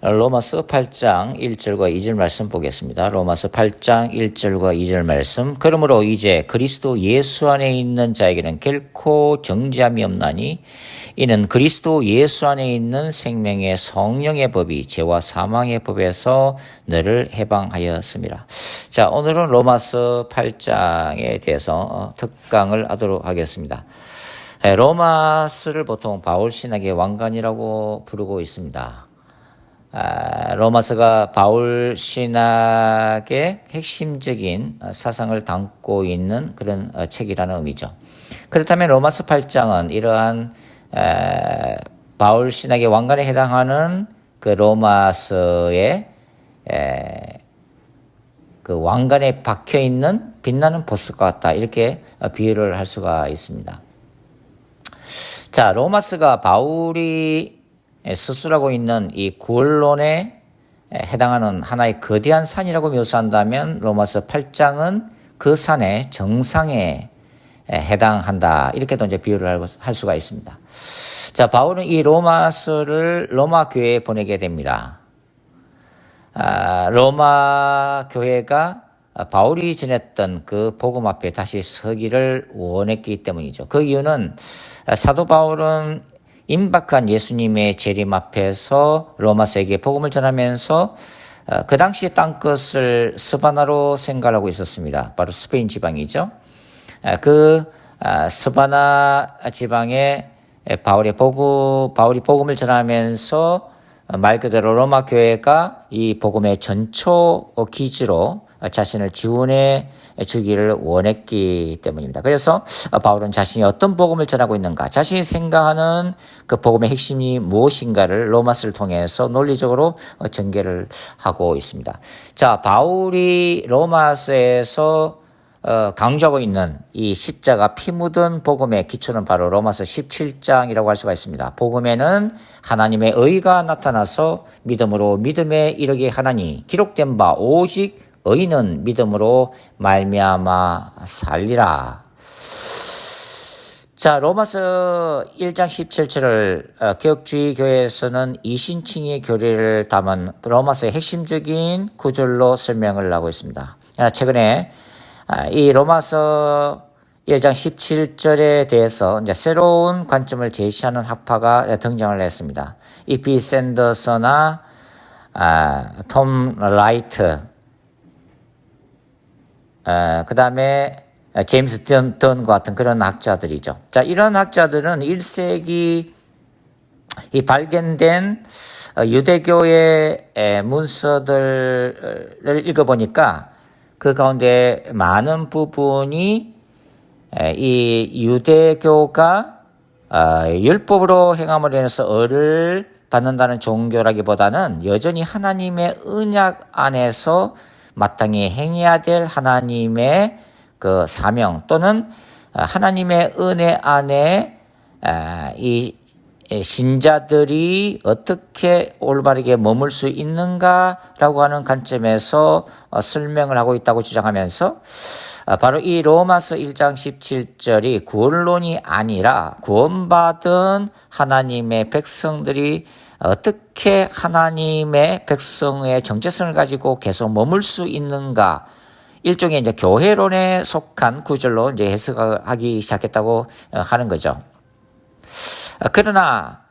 로마서 8장 1절과 2절 말씀 보겠습니다. 로마서 8장 1절과 2절 말씀. 그러므로 이제 그리스도 예수 안에 있는 자에게는 결코 정죄함이 없나니 이는 그리스도 예수 안에 있는 생명의 성령의 법이 죄와 사망의 법에서 너를 해방하였습니다. 자, 오늘은 로마서 8장에 대해서 특강을 하도록 하겠습니다. 로마서를 보통 바울 신학의 왕관이라고 부르고 있습니다. 로마서가 바울 신학의 핵심적인 사상을 담고 있는 그런 책이라는 의미죠. 그렇다면 로마서 8장은 이러한 바울 신학의 왕관에 해당하는 그 로마서의 그 왕관에 박혀 있는 빛나는 보석과 같다, 이렇게 비유를 할 수가 있습니다. 자, 로마서가 바울이 스스로하고 있는 이 구원론에 해당하는 하나의 거대한 산이라고 묘사한다면 로마서 8장은 그 산의 정상에 해당한다, 이렇게도 이제 비유를 할 수가 있습니다. 자, 바울은 이 로마서를 로마 교회에 보내게 됩니다. 로마 교회가 바울이 전했던 그 복음 앞에 다시 서기를 원했기 때문이죠. 그 이유는 사도 바울은 임박한 예수님의 재림 앞에서 로마서에게 복음을 전하면서 그 당시 땅끝을 스바나로 생각하고 있었습니다. 바로 스페인 지방이죠. 그 스바나 지방에 바울이 복음을 전하면서 말 그대로 로마 교회가 이 복음의 전초 기지로 자신을 지원해 주기를 원했기 때문입니다. 그래서 바울은 자신이 어떤 복음을 전하고 있는가, 자신이 생각하는 그 복음의 핵심이 무엇인가를 로마서를 통해서 논리적으로 전개를 하고 있습니다. 자, 바울이 로마서에서 강조하고 있는 이 십자가 피 묻은 복음의 기초는 바로 로마서 17장이라고 할 수가 있습니다. 복음에는 하나님의 의가 나타나서 믿음으로 믿음에 이르게 하나니 기록된 바 오직 의인은 믿음으로 말미암아 살리라. 자, 로마서 1장 17절을 개혁주의 교회에서는 이신칭의 교리를 담은 로마서의 핵심적인 구절로 설명을 하고 있습니다. 최근에 이 로마서 1장 17절에 대해서 이제 새로운 관점을 제시하는 학파가 등장을 했습니다. E.P. 샌더서나 톰 라이트, 그 다음에 제임스 던과 같은 그런 학자들이죠. 자, 이런 학자들은 1세기 이 발견된 유대교의 문서들을 읽어보니까 그 가운데 많은 부분이 이 유대교가 율법으로 행함으로 인해서 을을 받는다는 종교라기보다는 여전히 하나님의 언약 안에서 마땅히 행해야 될 하나님의 그 사명 또는 하나님의 은혜 안에 이 신자들이 어떻게 올바르게 머물 수 있는가라고 하는 관점에서 설명을 하고 있다고 주장하면서 바로 이 로마서 1장 17절이 구원론이 아니라 구원받은 하나님의 백성들이 어떻게 하나님의 백성의 정체성을 가지고 계속 머물 수 있는가, 일종의 이제 교회론에 속한 구절로 이제 해석하기 시작했다고 하는 거죠. 그러나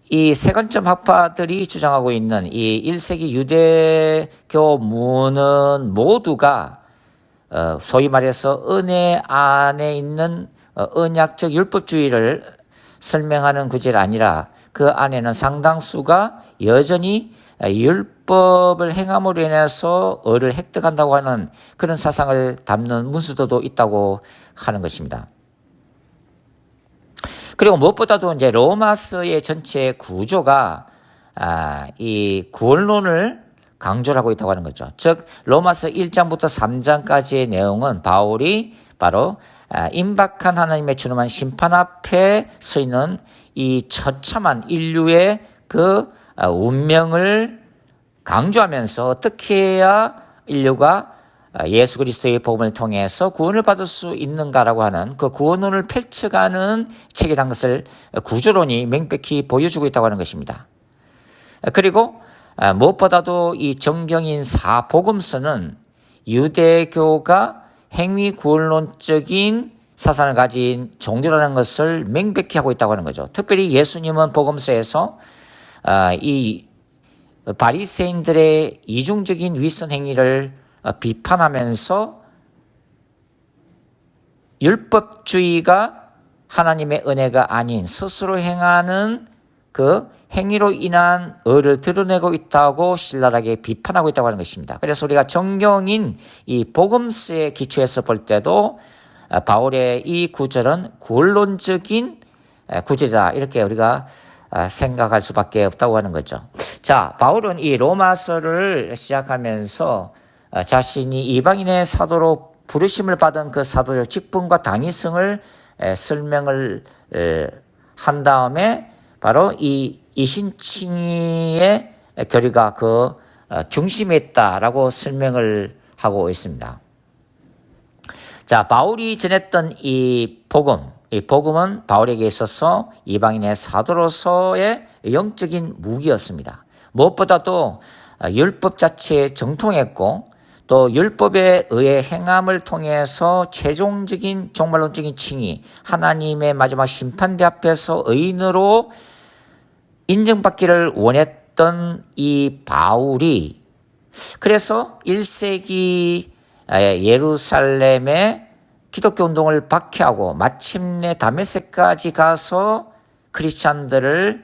이 세관점 학파들이 주장하고 있는 이 1세기 유대교 문은 모두가 소위 말해서 은혜 안에 있는 언약적 율법주의를 설명하는 구절이 아니라 그 안에는 상당수가 여전히 율법을 행함으로 인해서 을을 획득한다고 하는 그런 사상을 담는 문서도 있다고 하는 것입니다. 그리고 무엇보다도 이제 로마서의 전체 구조가 이 구원론을 강조를 하고 있다고 하는 거죠. 즉 로마서 1장부터 3장까지의 내용은 바울이 바로 임박한 하나님의 준엄한 심판 앞에 서 있는 이 처참한 인류의 그 운명을 강조하면서 어떻게 해야 인류가 예수 그리스도의 복음을 통해서 구원을 받을 수 있는가라고 하는 그 구원론을 펼쳐가는 책이라는 것을 구조론이 명백히 보여주고 있다고 하는 것입니다. 그리고 무엇보다도 이 정경인 사복음서는 유대교가 행위구원론적인 사상을 가진 종교라는 것을 명백히 하고 있다고 하는 거죠. 특별히 예수님은 복음서에서 이 바리새인들의 이중적인 위선 행위를 비판하면서 율법주의가 하나님의 은혜가 아닌 스스로 행하는 그 행위로 인한 의를 드러내고 있다고 신랄하게 비판하고 있다고 하는 것입니다. 그래서 우리가 정경인 이 복음서의 기초에서 볼 때도 바울의 이 구절은 구원론적인 구절이다, 이렇게 우리가 생각할 수밖에 없다고 하는 거죠. 자, 바울은 이 로마서를 시작하면서 자신이 이방인의 사도로 부르심을 받은 그 사도적 직분과 당위성을 설명을 한 다음에 바로 이 이신칭의의 교리가 그 중심에 있다라고 설명을 하고 있습니다. 자, 바울이 전했던 이 복음은 바울에게 있어서 이방인의 사도로서의 영적인 무기였습니다. 무엇보다도 율법 자체에 정통했고 또 율법에 의해 행함을 통해서 최종적인 종말론적인 칭의, 하나님의 마지막 심판대 앞에서 의인으로 인정받기를 원했던 이 바울이, 그래서 1세기 예루살렘의 기독교 운동을 박해하고 마침내 다메섹까지 가서 크리스찬들을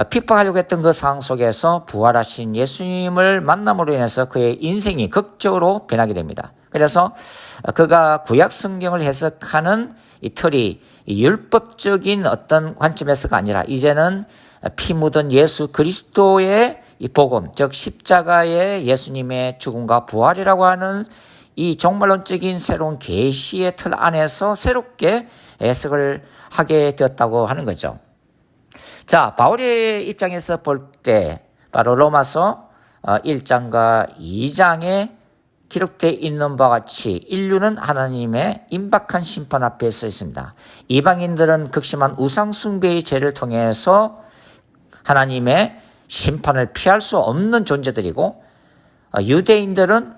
핍박하려고 했던 그 상황 속에서 부활하신 예수님을 만남으로 인해서 그의 인생이 극적으로 변하게 됩니다. 그래서 그가 구약 성경을 해석하는 이 틀이 율법적인 어떤 관점에서가 아니라 이제는 피 묻은 예수 그리스도의 이 복음, 즉 십자가의 예수님의 죽음과 부활이라고 하는 이 종말론적인 새로운 계시의 틀 안에서 새롭게 해석을 하게 되었다고 하는 거죠. 자, 바울의 입장에서 볼 때 바로 로마서 1장과 2장에 기록되어 있는 바와 같이 인류는 하나님의 임박한 심판 앞에 서 있습니다. 이방인들은 극심한 우상숭배의 죄를 통해서 하나님의 심판을 피할 수 없는 존재들이고, 유대인들은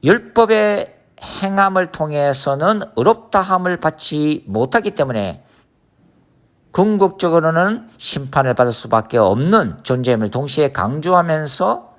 율법의 행함을 통해서는 의롭다함을 받지 못하기 때문에 궁극적으로는 심판을 받을 수밖에 없는 존재임을 동시에 강조하면서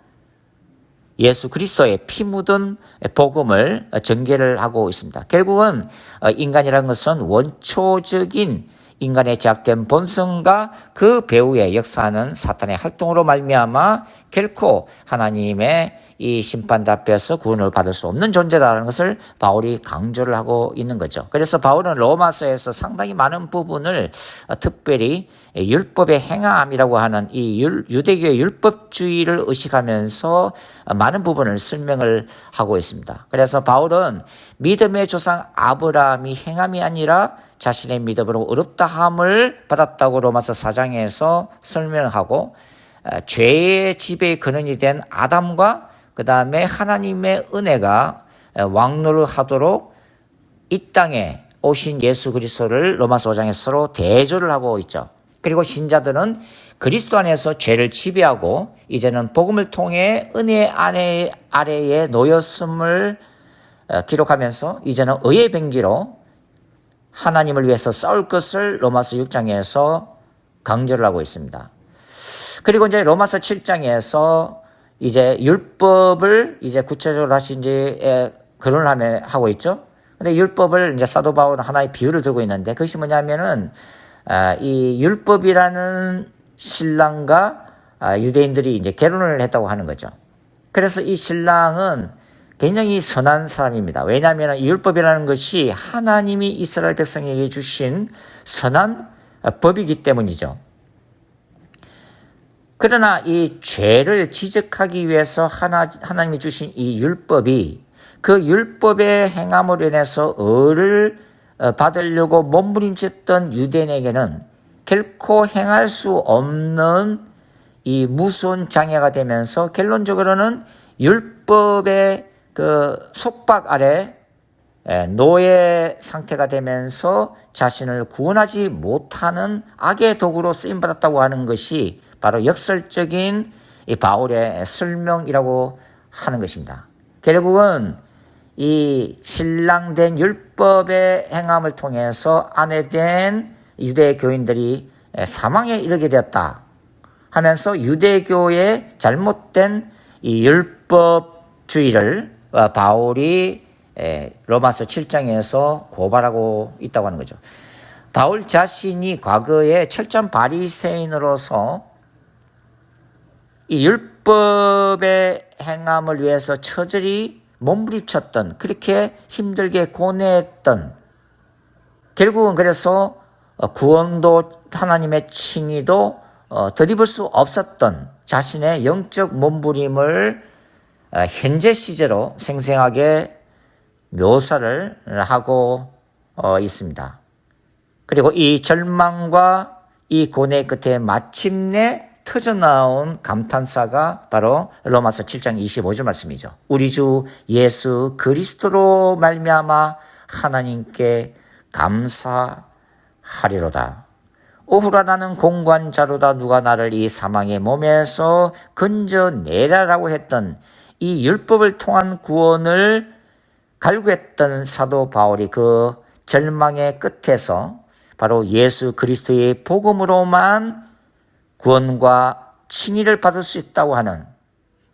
예수 그리스도의 피 묻은 복음을 전개를 하고 있습니다. 결국은 인간이라는 것은 원초적인 인간의 제약된 본성과 그 배후에 역사하는 사탄의 활동으로 말미암아 결코 하나님의 이 심판 앞에서 구원을 받을 수 없는 존재다라는 것을 바울이 강조를 하고 있는 거죠. 그래서 바울은 로마서에서 상당히 많은 부분을 특별히 율법의 행함이라고 하는 이 유대교의 율법주의를 의식하면서 많은 부분을 설명을 하고 있습니다. 그래서 바울은 믿음의 조상 아브라함이 행함이 아니라 자신의 믿음으로 의롭다함을 받았다고 로마서 4장에서 설명하고, 죄의 지배의 근원이 된 아담과 그 다음에 하나님의 은혜가 왕노를 하도록 이 땅에 오신 예수 그리스도를 로마서 5장에서 서로 대조를 하고 있죠. 그리고 신자들은 그리스도 안에서 죄를 지배하고 이제는 복음을 통해 은혜 아래에 놓였음을 기록하면서 이제는 의의 병기로 하나님을 위해서 싸울 것을 로마서 6장에서 강조를 하고 있습니다. 그리고 이제 로마서 7장에서 이제 율법을 이제 구체적으로 다시 이제 거론을 하고 있죠. 근데 율법을 이제 사도 바울은 하나의 비유를 들고 있는데 그것이 뭐냐면은 이 율법이라는 신랑과 유대인들이 이제 결혼을 했다고 하는 거죠. 그래서 이 신랑은 굉장히 선한 사람입니다. 왜냐하면 이 율법이라는 것이 하나님이 이스라엘 백성에게 주신 선한 법이기 때문이죠. 그러나 이 죄를 지적하기 위해서 하나님이 주신 이 율법이 그 율법의 행함으로 인해서 의를 받으려고 몸부림쳤던 유대인에게는 결코 행할 수 없는 이 무서운 장애가 되면서 결론적으로는 율법의 그 속박 아래 노예 상태가 되면서 자신을 구원하지 못하는 악의 도구로 쓰임받았다고 하는 것이 바로 역설적인 이 바울의 설명이라고 하는 것입니다. 결국은 이 신랑된 율법의 행함을 통해서 아내된 유대 교인들이 사망에 이르게 되었다 하면서 유대교의 잘못된 이 율법주의를 바울이 로마서 7장에서 고발하고 있다고 하는 거죠. 바울 자신이 과거에 철저한 바리새인으로서 이 율법의 행함을 위해서 처절히 몸부림쳤던, 그렇게 힘들게 고뇌했던, 결국은 그래서 구원도 하나님의 칭의도 드리블 수 없었던 자신의 영적 몸부림을 현재 시제로 생생하게 묘사를 하고 있습니다. 그리고 이 절망과 이 고뇌 끝에 마침내 터져나온 감탄사가 바로 로마서 7장 25절 말씀이죠. 우리 주 예수 그리스도로 말미암아 하나님께 감사하리로다. 오후라 나는 공관자로다. 누가 나를 이 사망의 몸에서 건져내라라고 했던 이 율법을 통한 구원을 갈구했던 사도 바울이 그 절망의 끝에서 바로 예수 그리스도의 복음으로만 구원과 칭의를 받을 수 있다고 하는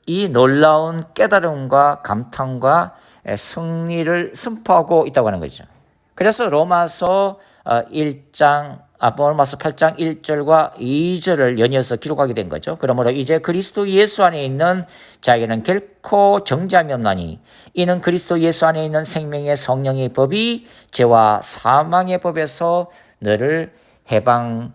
이 놀라운 깨달음과 감탄과 승리를 선포하고 있다고 하는 거죠. 그래서 로마서 8장 1절과 2절을 연이어서 기록하게 된 거죠. 그러므로 이제 그리스도 예수 안에 있는 자에게는 결코 정죄함이 없나니 이는 그리스도 예수 안에 있는 생명의 성령의 법이 죄와 사망의 법에서 너를 해방하였습니다.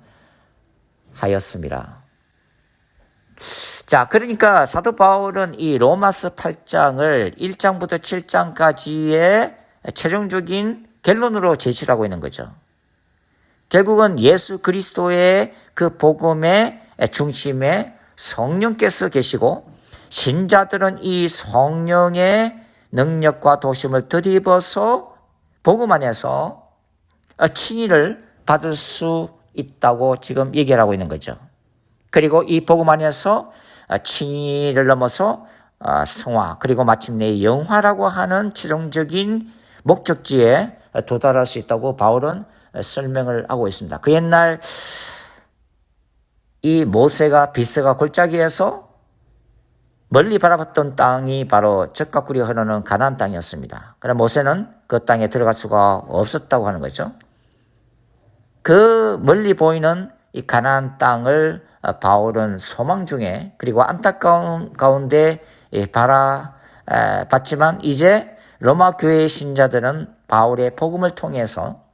자, 그러니까 사도 바울은 이 로마서 8장을 1장부터 7장까지의 최종적인 결론으로 제시를 하고 있는 거죠. 결국은 예수 그리스도의 그 복음의 중심에 성령께서 계시고 신자들은 이 성령의 능력과 도심을 덧입어서 복음 안에서 칭의를 받을 수 있다고 지금 얘기를 하고 있는 거죠. 그리고 이 복음 안에서 칭의를 넘어서 성화, 그리고 마침내 영화라고 하는 최종적인 목적지에 도달할 수 있다고 바울은 설명을 하고 있습니다. 그 옛날 이 모세가 빗새가 골짜기에서 멀리 바라봤던 땅이 바로 젖과 꿀이 흐르는 가나안 땅이었습니다. 그러나 모세는 그 땅에 들어갈 수가 없었다고 하는 거죠. 그 멀리 보이는 이 가나안 땅을 바울은 소망 중에 그리고 안타까운 가운데 바라봤지만 이제 로마 교회의 신자들은 바울의 복음을 통해서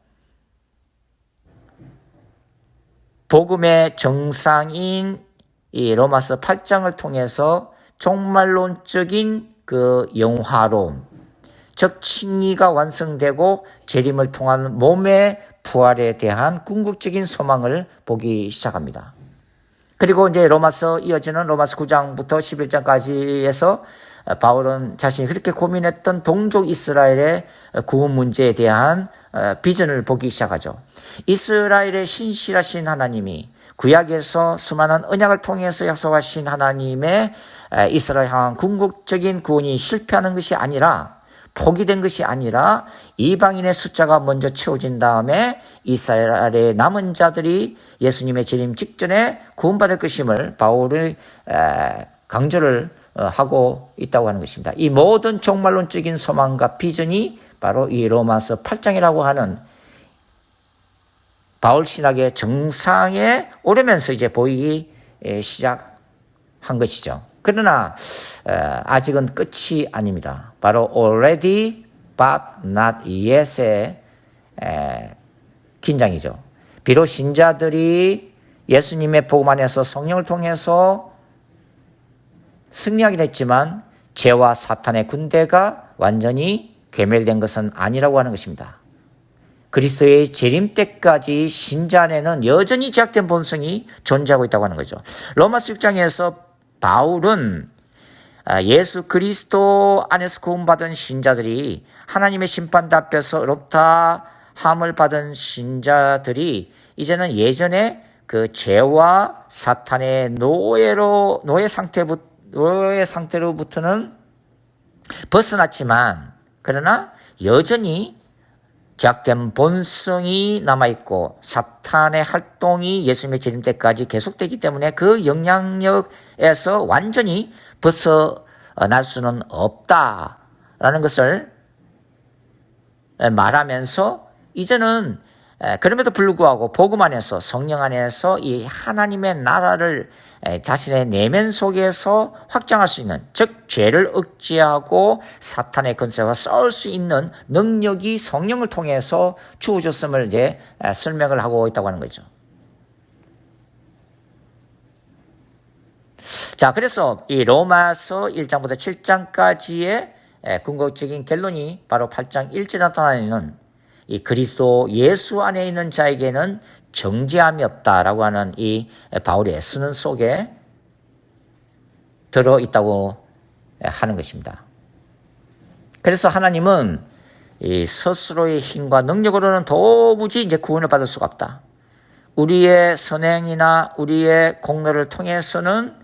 복음의 정상인 이 로마서 8장을 통해서 종말론적인 그 영화로움, 즉 칭의가 완성되고 재림을 통한 몸의 부활에 대한 궁극적인 소망을 보기 시작합니다. 그리고 이제 로마서 이어지는 로마서 9장부터 11장까지에서 바울은 자신이 그렇게 고민했던 동족 이스라엘의 구원 문제에 대한 비전을 보기 시작하죠. 이스라엘의 신실하신 하나님이 구약에서 수많은 언약을 통해서 약속하신 하나님의 이스라엘 향한 궁극적인 구원이 실패하는 것이 아니라 포기된 것이 아니라 이방인의 숫자가 먼저 채워진 다음에 이스라엘의 남은 자들이 예수님의 재림 직전에 구원받을 것임을 바울이 강조를 하고 있다고 하는 것입니다. 이 모든 종말론적인 소망과 비전이 바로 이 로마서 8장이라고 하는 바울 신학의 정상에 오르면서 이제 보이기 시작한 것이죠. 그러나 아직은 끝이 아닙니다. 바로 already but not yet의 긴장이죠. 비록 신자들이 예수님의 복음 안에서 성령을 통해서 승리하긴 했지만 죄와 사탄의 군대가 완전히 괴멸된 것은 아니라고 하는 것입니다. 그리스도의 재림 때까지 신자 안에는 여전히 제약된 본성이 존재하고 있다고 하는 거죠. 로마서 6장에서 바울은 예수 그리스도 안에서 구원받은 신자들이 하나님의 심판 앞에서 의롭다 함을 받은 신자들이 이제는 예전에 그 죄와 사탄의 노예 상태로부터는 벗어났지만, 그러나 여전히 죄악된 본성이 남아있고 사탄의 활동이 예수님의 재림 때까지 계속되기 때문에 그 영향력에서 완전히 벗어날 수는 없다라는 것을 말하면서, 이제는 그럼에도 불구하고 복음 안에서, 성령 안에서 이 하나님의 나라를 자신의 내면 속에서 확장할 수 있는, 즉 죄를 억제하고 사탄의 권세와 싸울 수 있는 능력이 성령을 통해서 주어졌음을 이제 설명을 하고 있다고 하는 거죠. 자, 그래서 이 로마서 1장부터 7장까지의 궁극적인 결론이 바로 8장 1절에 나타나는 이 그리스도 예수 안에 있는 자에게는 정죄함이 없다라고 하는 이 바울의 선언 속에 들어있다고 하는 것입니다. 그래서 하나님은 이 스스로의 힘과 능력으로는 도무지 이제 구원을 받을 수가 없다. 우리의 선행이나 우리의 공로를 통해서는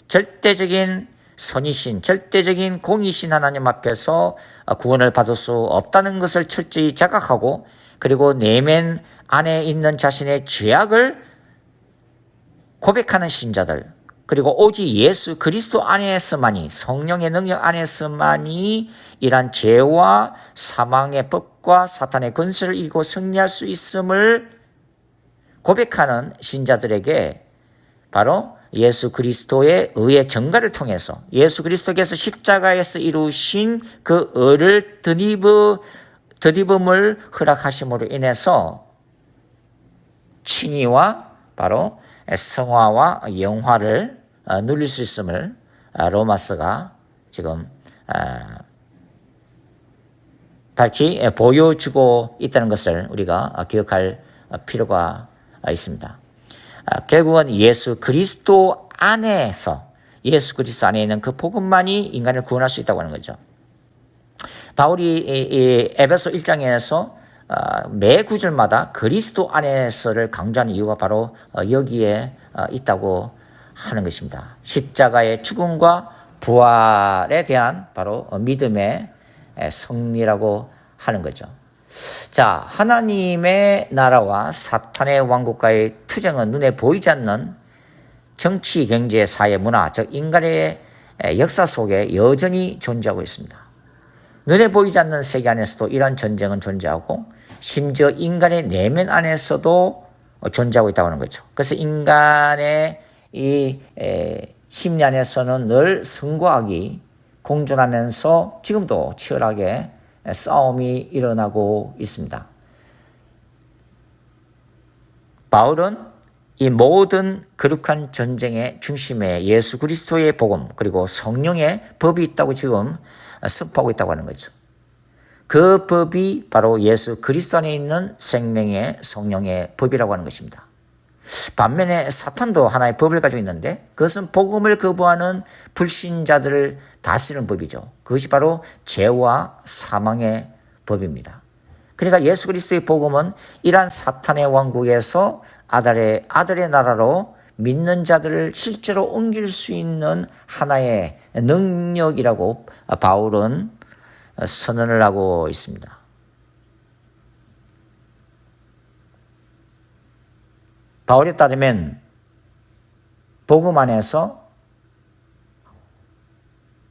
절대적인 선이신, 절대적인 공이신 하나님 앞에서 구원을 받을 수 없다는 것을 철저히 자각하고, 그리고 내면 안에 있는 자신의 죄악을 고백하는 신자들, 그리고 오직 예수 그리스도 안에서만이, 성령의 능력 안에서만이 이란 죄와 사망의 법과 사탄의 권세를 이기고 승리할 수 있음을 고백하는 신자들에게 바로 예수 그리스도의 의의 전가를 통해서, 예수 그리스도께서 십자가에서 이루신 그 의를 덧입음을 허락하심으로 인해서 칭의와 바로 성화와 영화를 누릴 수 있음을 로마서가 지금 밝히 보여주고 있다는 것을 우리가 기억할 필요가 있습니다. 결국은 예수 그리스도 안에서, 예수 그리스도 안에 있는 그 복음만이 인간을 구원할 수 있다고 하는 거죠. 바울이 이 에베소 1장에서 매 구절마다 그리스도 안에서를 강조하는 이유가 바로 여기에 있다고 하는 것입니다. 십자가의 죽음과 부활에 대한 바로 믿음의 승리라고 하는 거죠. 자, 하나님의 나라와 사탄의 왕국과의 투쟁은 눈에 보이지 않는 정치, 경제, 사회, 문화, 즉 인간의 역사 속에 여전히 존재하고 있습니다. 눈에 보이지 않는 세계 안에서도 이러한 전쟁은 존재하고, 심지어 인간의 내면 안에서도 존재하고 있다고 하는 거죠. 그래서 인간의 이 심리 안에서는 늘 선과 악이 공존하면서 지금도 치열하게 싸움이 일어나고 있습니다. 바울은 이 모든 거룩한 전쟁의 중심에 예수 그리스도의 복음, 그리고 성령의 법이 있다고 지금 선포하고 있다고 하는 거죠. 그 법이 바로 예수 그리스도 안에 있는 생명의 성령의 법이라고 하는 것입니다. 반면에 사탄도 하나의 법을 가지고 있는데, 그것은 복음을 거부하는 불신자들을 다스리는 법이죠. 그것이 바로 죄와 사망의 법입니다. 그러니까 예수 그리스도의 복음은 이러한 사탄의 왕국에서 아들의 나라로 믿는 자들을 실제로 옮길 수 있는 하나의 능력이라고 바울은 선언을 하고 있습니다. 바울에 따르면 복음 안에서,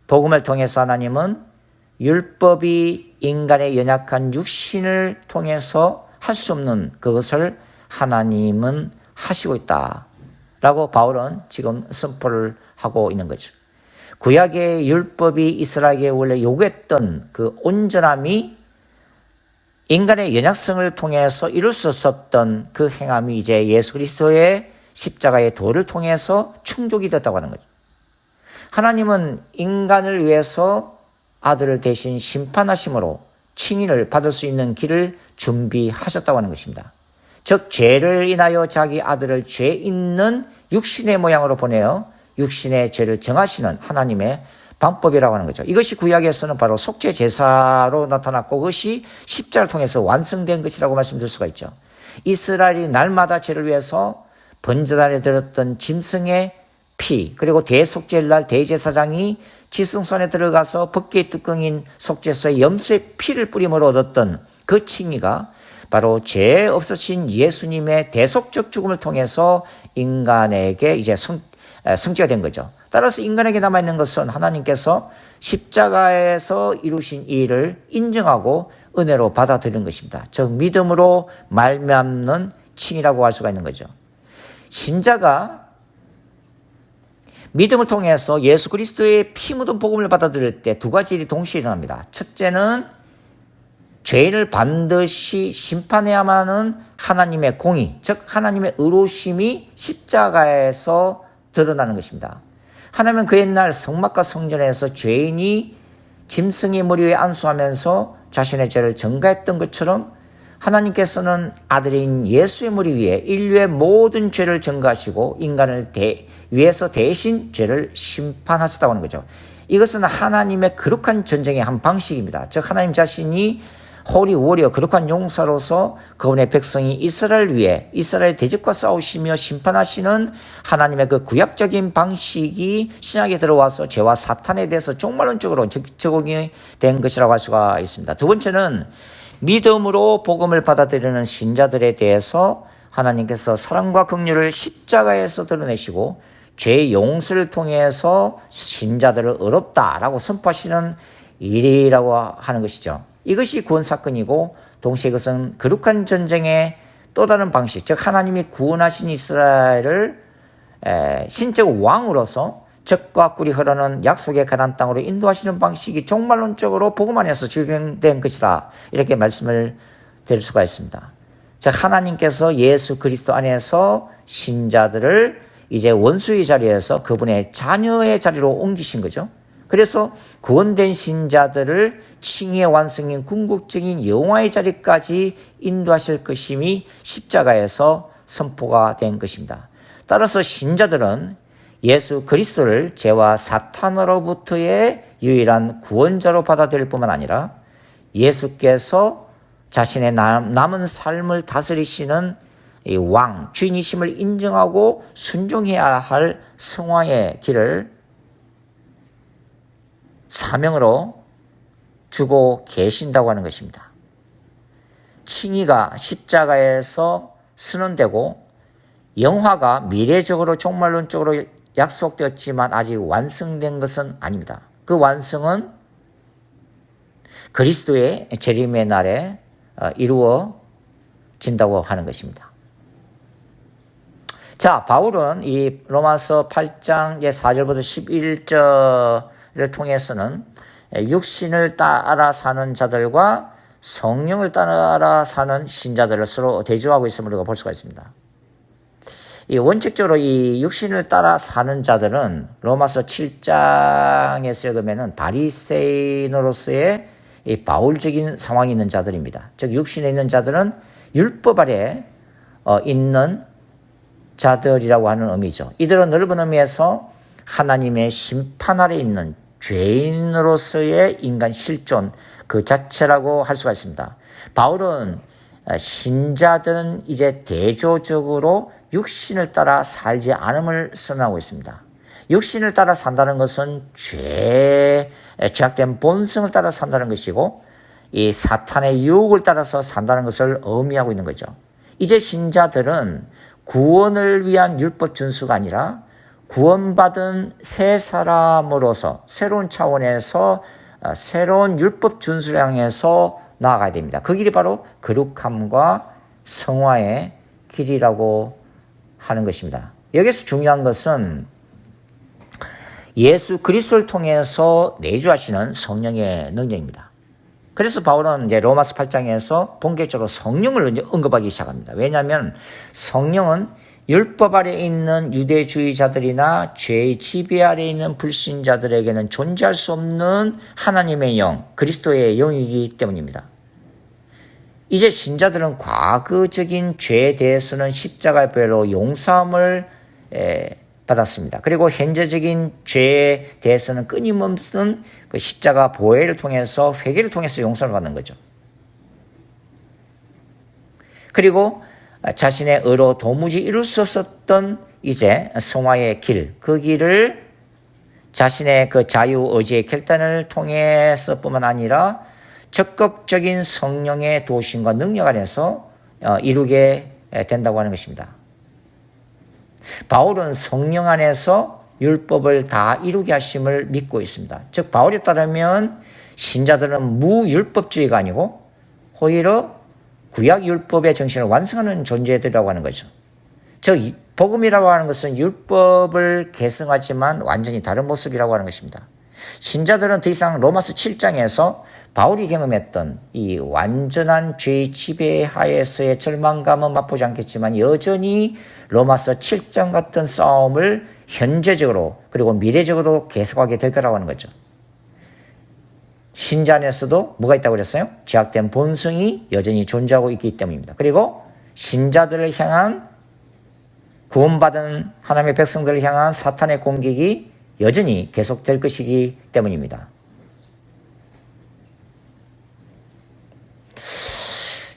복음을 통해서 하나님은 율법이 인간의 연약한 육신을 통해서 할 수 없는 그것을 하나님은 하시고 있다라고 바울은 지금 선포를 하고 있는 거죠. 구약의 율법이 이스라엘에게 원래 요구했던 그 온전함이 인간의 연약성을 통해서 이룰 수 없었던 그 행함이 이제 예수 그리스도의 십자가의 도를 통해서 충족이 됐다고 하는 거죠. 하나님은 인간을 위해서 아들을 대신 심판하심으로 칭의를 받을 수 있는 길을 준비하셨다고 하는 것입니다. 즉 죄를 인하여 자기 아들을 죄 있는 육신의 모양으로 보내어 육신의 죄를 정하시는 하나님의 방법이라고 하는 거죠. 이것이 구약에서는 바로 속죄 제사로 나타났고 그것이 십자를 통해서 완성된 것이라고 말씀드릴 수가 있죠. 이스라엘이 날마다 죄를 위해서 번제단에 들었던 짐승의 피, 그리고 대속죄일 대제사장이 지승손에 들어가서 법궤의 뚜껑인 속죄소에 염소의 피를 뿌림으로 얻었던 그 칭의가 바로 죄 없으신 예수님의 대속적 죽음을 통해서 인간에게 이제 성취가 된 거죠. 따라서 인간에게 남아있는 것은 하나님께서 십자가에서 이루신 이 일을 인정하고 은혜로 받아들이는 것입니다. 즉 믿음으로 말미암는 칭이라고 할 수가 있는 거죠. 신자가 믿음을 통해서 예수 그리스도의 피 묻은 복음을 받아들일 때 두 가지 일이 동시에 일어납니다. 첫째는 죄인을 반드시 심판해야만 하는 하나님의 공의, 즉 하나님의 의로우심이 십자가에서 드러나는 것입니다. 하나님은 그 옛날 성막과 성전에서 죄인이 짐승의 머리 위에 안수하면서 자신의 죄를 전가했던 것처럼 하나님께서는 아들인 예수의 머리 위에 인류의 모든 죄를 전가하시고 인간을 위해서 대신 죄를 심판하셨다고 하는 거죠. 이것은 하나님의 거룩한 전쟁의 한 방식입니다. 즉 하나님 자신이 홀리 워리어 거룩한 용사로서 그분의 백성이 이스라엘을 위해 이스라엘 대적과 싸우시며 심판하시는 하나님의 그 구약적인 방식이 신약에 들어와서 죄와 사탄에 대해서 종말론적으로 적용이 된 것이라고 할 수가 있습니다. 두 번째는 믿음으로 복음을 받아들이는 신자들에 대해서 하나님께서 사랑과 긍휼을 십자가에서 드러내시고 죄의 용서를 통해서 신자들을 의롭다라고 선포하시는 일이라고 하는 것이죠. 이것이 구원 사건이고 동시에 이것은 거룩한 전쟁의 또 다른 방식, 즉 하나님이 구원하신 이스라엘을 신적 왕으로서 적과 꿀이 흐르는 약속의 가나안 땅으로 인도하시는 방식이 종말론적으로 복음 안에서 적용된 것이라 이렇게 말씀을 드릴 수가 있습니다. 즉 하나님께서 예수 그리스도 안에서 신자들을 이제 원수의 자리에서 그분의 자녀의 자리로 옮기신 거죠. 그래서 구원된 신자들을 칭의의 완성인 궁극적인 영화의 자리까지 인도하실 것임이 십자가에서 선포가 된 것입니다. 따라서 신자들은 예수 그리스도를 죄와 사탄으로부터의 유일한 구원자로 받아들일 뿐만 아니라 예수께서 자신의 남은 삶을 다스리시는 이 왕, 주인이심을 인정하고 순종해야 할 성화의 길을 사명으로 주고 계신다고 하는 것입니다. 칭의가 십자가에서 선언되고 영화가 미래적으로 종말론적으로 약속되었지만 아직 완성된 것은 아닙니다. 그 완성은 그리스도의 재림의 날에 이루어진다고 하는 것입니다. 자, 바울은 이 로마서 8장 4절부터 11절을 통해서는 육신을 따라 사는 자들과 성령을 따라 사는 신자들을 서로 대조하고 있음을 우리가 볼 수가 있습니다. 이 원칙적으로 이 육신을 따라 사는 자들은 로마서 7장에서 읽으면은 바리새인으로서의 이 바울적인 상황이 있는 자들입니다. 즉 육신에 있는 자들은 율법 아래 있는 자들이라고 하는 의미죠. 이들은 넓은 의미에서 하나님의 심판 아래 있는 죄인으로서의 인간 실존 그 자체라고 할 수가 있습니다. 바울은 신자들은 이제 대조적으로 육신을 따라 살지 않음을 선언하고 있습니다. 육신을 따라 산다는 것은 죄악된 본성을 따라 산다는 것이고 이 사탄의 유혹을 따라서 산다는 것을 의미하고 있는 거죠. 이제 신자들은 구원을 위한 율법 준수가 아니라 구원받은 새 사람으로서 새로운 차원에서 새로운 율법 준수를 향해서 나아가야 됩니다. 그 길이 바로 거룩함과 성화의 길이라고 하는 것입니다. 여기서 중요한 것은 예수 그리스도를 통해서 내주하시는 성령의 능력입니다. 그래서 바울은 이제 로마서 8장에서 본격적으로 성령을 언급하기 시작합니다. 왜냐하면 성령은 율법 아래 있는 유대주의자들이나 죄의 지배 아래 있는 불신자들에게는 존재할 수 없는 하나님의 영, 그리스도의 영이기 때문입니다. 이제 신자들은 과거적인 죄에 대해서는 십자가의 보혈로 용서함을 받았습니다. 그리고 현재적인 죄에 대해서는 끊임없는 그 십자가 보혈을 통해서 회개를 통해서 용서를 받는 거죠. 그리고 자신의 의로 도무지 이룰 수 없었던 이제 성화의 길, 그 길을 자신의 그 자유의지의 결단을 통해서뿐만 아니라 적극적인 성령의 도심과 능력 안에서 이루게 된다고 하는 것입니다. 바울은 성령 안에서 율법을 다 이루게 하심을 믿고 있습니다. 즉 바울에 따르면 신자들은 무율법주의가 아니고 오히려 구약 율법의 정신을 완성하는 존재들이라고 하는 거죠. 즉 복음이라고 하는 것은 율법을 계승하지만 완전히 다른 모습이라고 하는 것입니다. 신자들은 더 이상 로마서 7장에서 바울이 경험했던 이 완전한 죄의 지배하에서의 절망감은 맛보지 않겠지만 여전히 로마서 7장 같은 싸움을 현재적으로 그리고 미래적으로 계속하게 될 거라고 하는 거죠. 신자 안에서도 뭐가 있다고 그랬어요? 죄악된 본성이 여전히 존재하고 있기 때문입니다. 그리고 신자들을 향한 구원받은 하나님의 백성들을 향한 사탄의 공격이 여전히 계속될 것이기 때문입니다.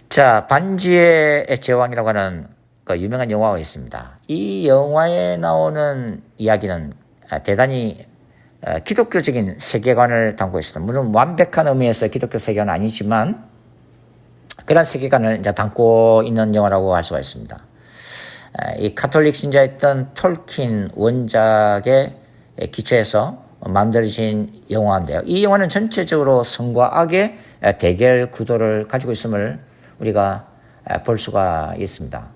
자, 반지의 제왕이라고 하는 그 유명한 영화가 있습니다. 이 영화에 나오는 이야기는 대단히 기독교적인 세계관을 담고 있습니다. 물론 완벽한 의미에서 기독교 세계관은 아니지만 그런 세계관을 이제 담고 있는 영화라고 할 수가 있습니다. 이 카톨릭 신자였던 톨킨 원작의 기초해서 만들어진 영화인데요. 이 영화는 전체적으로 선과 악의 대결 구도를 가지고 있음을 우리가 볼 수가 있습니다.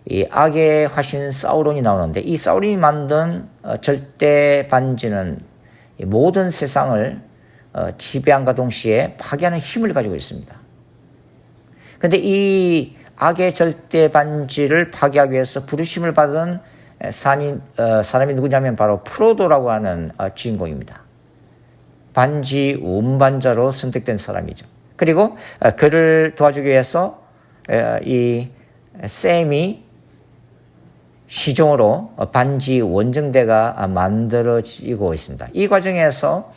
이 악의 화신 사우론이 나오는데 이 사우론이 만든 절대 반지는 모든 세상을 지배함과 동시에 파괴하는 힘을 가지고 있습니다. 그런데 이 악의 절대 반지를 파괴하기 위해서 부르심을 받은 사람이 누구냐면 바로 프로도라고 하는 주인공입니다. 반지 운반자로 선택된 사람이죠. 그리고 그를 도와주기 위해서 이 샘이 시종으로 반지 원정대가 만들어지고 있습니다. 이 과정에서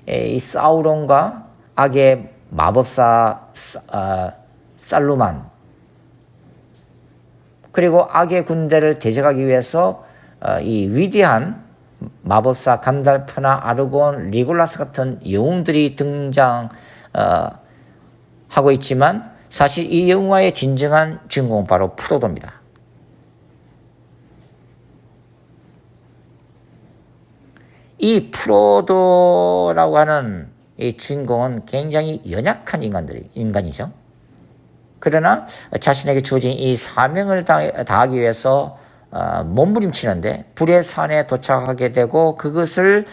이 사우론과 악의 마법사 살루만 그리고 악의 군대를 대적하기 위해서 이 위대한 마법사 간달프나 아르곤, 리골라스 같은 영웅들이 등장하고 있지만 사실 이 영화의 진정한 주인공은 바로 프로도입니다. 이 프로도라고 하는 이 주인공은 굉장히 연약한 인간이죠. 그러나 자신에게 주어진 이 사명을 다하기 위해서 몸부림치는데 불의 산에 도착하게 되고 그것을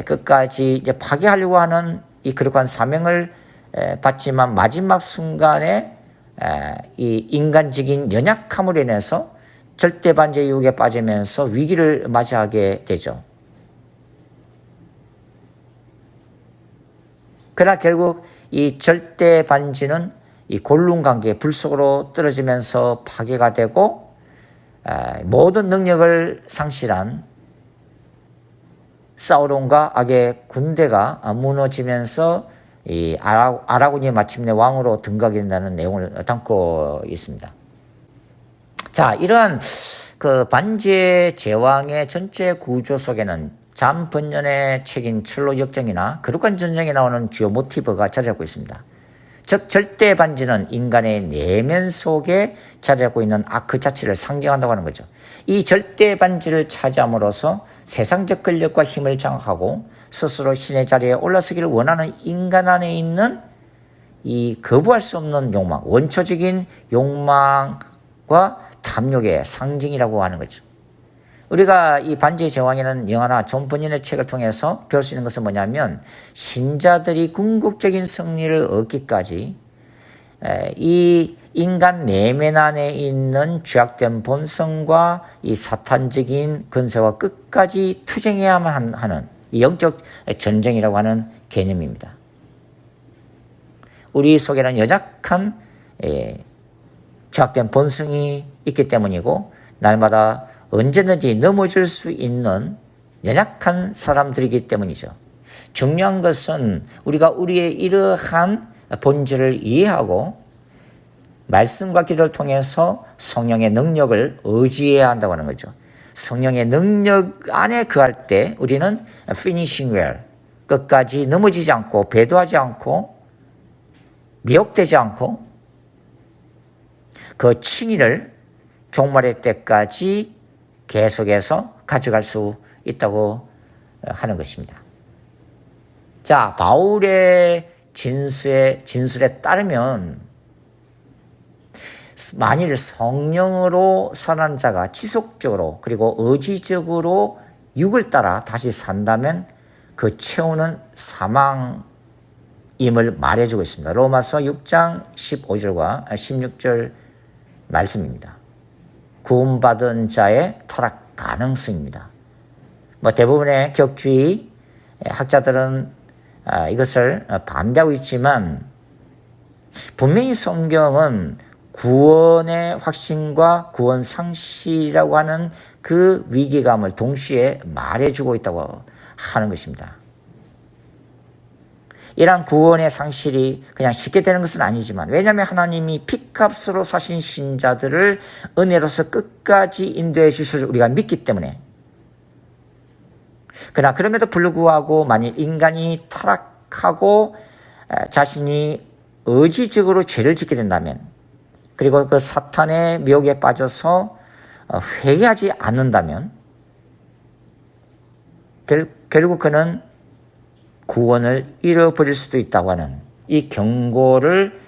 끝까지 이제 파괴하려고 하는 이 그러한 사명을 받지만 마지막 순간에 이 인간적인 연약함으로 인해서 절대 반지의 유혹에 빠지면서 위기를 맞이하게 되죠. 그러나 결국 이 절대 반지는 이 골룸 관계의 불 속으로 떨어지면서 파괴가 되고 모든 능력을 상실한 사우론과 악의 군대가 무너지면서 이 아라곤이 마침내 왕으로 등극하게 된다는 내용을 담고 있습니다. 자, 이러한 그 반지의 제왕의 전체 구조 속에는 잠번년의 책인 철로 역정이나 거룩한 전쟁에 나오는 주요 모티브가 자리 잡고 있습니다. 즉 절대 반지는 인간의 내면 속에 자리 잡고 있는 그 자체를 상징한다고 하는 거죠. 이 절대 반지를 차지함으로써 세상적 권력과 힘을 장악하고 스스로 신의 자리에 올라서기를 원하는 인간 안에 있는 이 거부할 수 없는 욕망, 원초적인 욕망과 탐욕의 상징이라고 하는 거죠. 우리가 이 반지의 제왕이라는 영화나 존 번연의 책을 통해서 배울 수 있는 것은 뭐냐면 신자들이 궁극적인 승리를 얻기까지 이 인간 내면 안에 있는 죄악된 본성과 이 사탄적인 근세와 끝까지 투쟁해야만 하는 이 영적 전쟁이라고 하는 개념입니다. 우리 속에는 연약한 죄악된 본성이 있기 때문이고 날마다 언제든지 넘어질 수 있는 연약한 사람들이기 때문이죠. 중요한 것은 우리가 우리의 이러한 본질을 이해하고 말씀과 기도를 통해서 성령의 능력을 의지해야 한다고 하는 거죠. 성령의 능력 안에 거할 때 우리는 finishing well, 끝까지 넘어지지 않고 배도하지 않고 미혹되지 않고 그 칭의를 종말의 때까지 계속해서 가져갈 수 있다고 하는 것입니다. 자, 바울의 진술에 따르면 만일 성령으로 선한 자가 지속적으로 그리고 의지적으로 육을 따라 다시 산다면 그 최후는 사망임을 말해주고 있습니다. 로마서 6장 15절과 16절 말씀입니다. 구원받은 자의 타락 가능성입니다. 대부분의 격주의 학자들은 이것을 반대하고 있지만 분명히 성경은 구원의 확신과 구원 상실이라고 하는 그 위기감을 동시에 말해주고 있다고 하는 것입니다. 이러한 구원의 상실이 그냥 쉽게 되는 것은 아니지만, 왜냐하면 하나님이 핏값으로 사신 신자들을 은혜로서 끝까지 인도해 주실 우리가 믿기 때문에. 그러나 그럼에도 불구하고 만일 인간이 타락하고 자신이 의지적으로 죄를 짓게 된다면, 그리고 그 사탄의 미혹에 빠져서 회개하지 않는다면 결국 그는 구원을 잃어버릴 수도 있다고 하는 이 경고를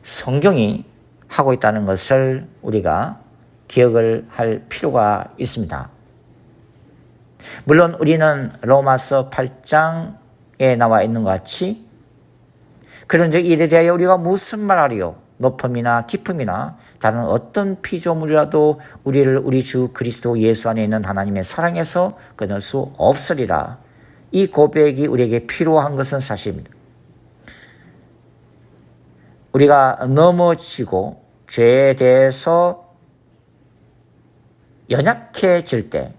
성경이 하고 있다는 것을 우리가 기억을 할 필요가 있습니다. 물론 우리는 로마서 8장에 나와 있는 것 같이 그런즉 이에 대하여 우리가 무슨 말하리요? 높음이나 깊음이나 다른 어떤 피조물이라도 우리를 우리 주 그리스도 예수 안에 있는 하나님의 사랑에서 끊을 수 없으리라. 이 고백이 우리에게 필요한 것은 사실입니다. 우리가 넘어지고 죄에 대해서 연약해질 때,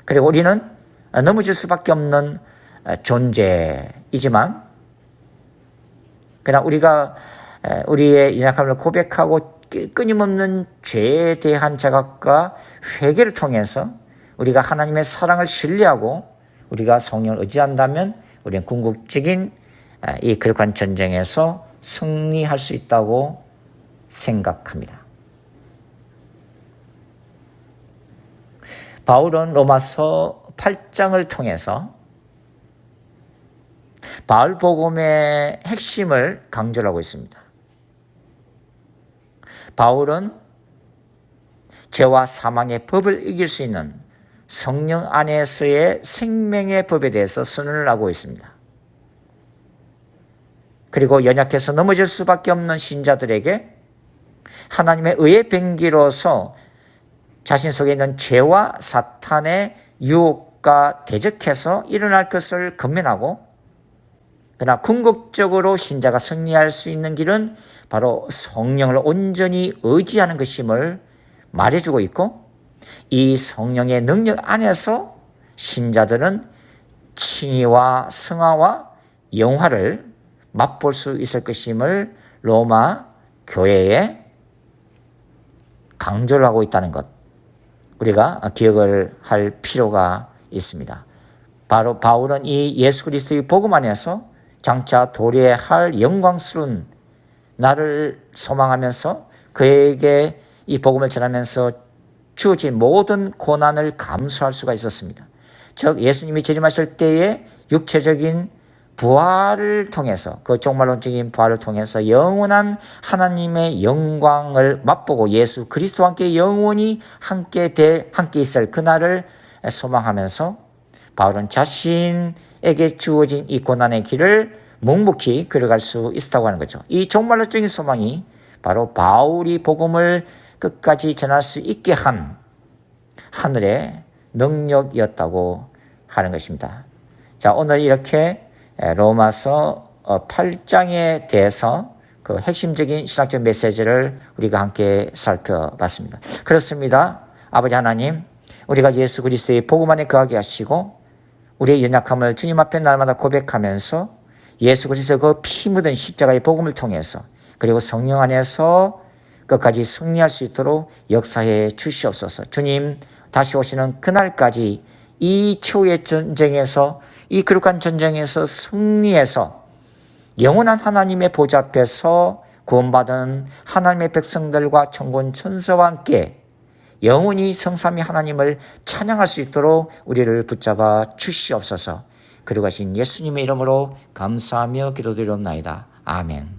그리고 우리는 넘어질 수밖에 없는 존재이지만, 그러나 우리가 우리의 연약함을 고백하고 끊임없는 죄에 대한 자각과 회개를 통해서 우리가 하나님의 사랑을 신뢰하고 우리가 성령을 의지한다면 우리는 궁극적인 이 거룩한 전쟁에서 승리할 수 있다고 생각합니다. 바울은 로마서 8장을 통해서 바울복음의 핵심을 강조하고 있습니다. 바울은 죄와 사망의 법을 이길 수 있는 성령 안에서의 생명의 법에 대해서 선언을 하고 있습니다. 그리고 연약해서 넘어질 수밖에 없는 신자들에게 하나님의 의의 병기로서 자신 속에 있는 죄와 사탄의 유혹과 대적해서 일어날 것을 권면하고, 그러나 궁극적으로 신자가 승리할 수 있는 길은 바로 성령을 온전히 의지하는 것임을 말해주고 있고, 이 성령의 능력 안에서 신자들은 칭의와 승화와 영화를 맛볼 수 있을 것임을 로마 교회에 강조를 하고 있다는 것, 우리가 기억을 할 필요가 있습니다. 바로 바울은 이 예수 그리스도의 복음 안에서 장차 도래할 영광스러운 나를 소망하면서 그에게 이 복음을 전하면서 주어진 모든 고난을 감수할 수가 있었습니다. 즉 예수님이 재림하실 때에 육체적인 부활을 통해서, 그 종말론적인 부활을 통해서 영원한 하나님의 영광을 맛보고 예수 그리스도와 함께 영원히 함께 있을 그날을 소망하면서 바울은 자신에게 주어진 이 고난의 길을 묵묵히 걸어갈 수 있다고 하는 거죠. 이 종말론적인 소망이 바로 바울이 복음을 끝까지 전할 수 있게 한 하늘의 능력이었다고 하는 것입니다. 자, 오늘 이렇게 로마서 8장에 대해서 그 핵심적인 신학적 메시지를 우리가 함께 살펴봤습니다. 그렇습니다. 아버지 하나님, 우리가 예수 그리스도의 복음 안에 거하게 하시고 우리의 연약함을 주님 앞에 날마다 고백하면서 예수 그리스도 그 피 묻은 십자가의 복음을 통해서 그리고 성령 안에서 끝까지 승리할 수 있도록 역사해 주시옵소서. 주님 다시 오시는 그날까지 이 최후의 전쟁에서, 이 거룩한 전쟁에서 승리해서 영원한 하나님의 보좌 앞에서 구원받은 하나님의 백성들과 천군 천사와 함께 영원히 성삼위 하나님을 찬양할 수 있도록 우리를 붙잡아 주시옵소서. 그리고 하신 예수님의 이름으로 감사하며 기도드리옵나이다. 아멘.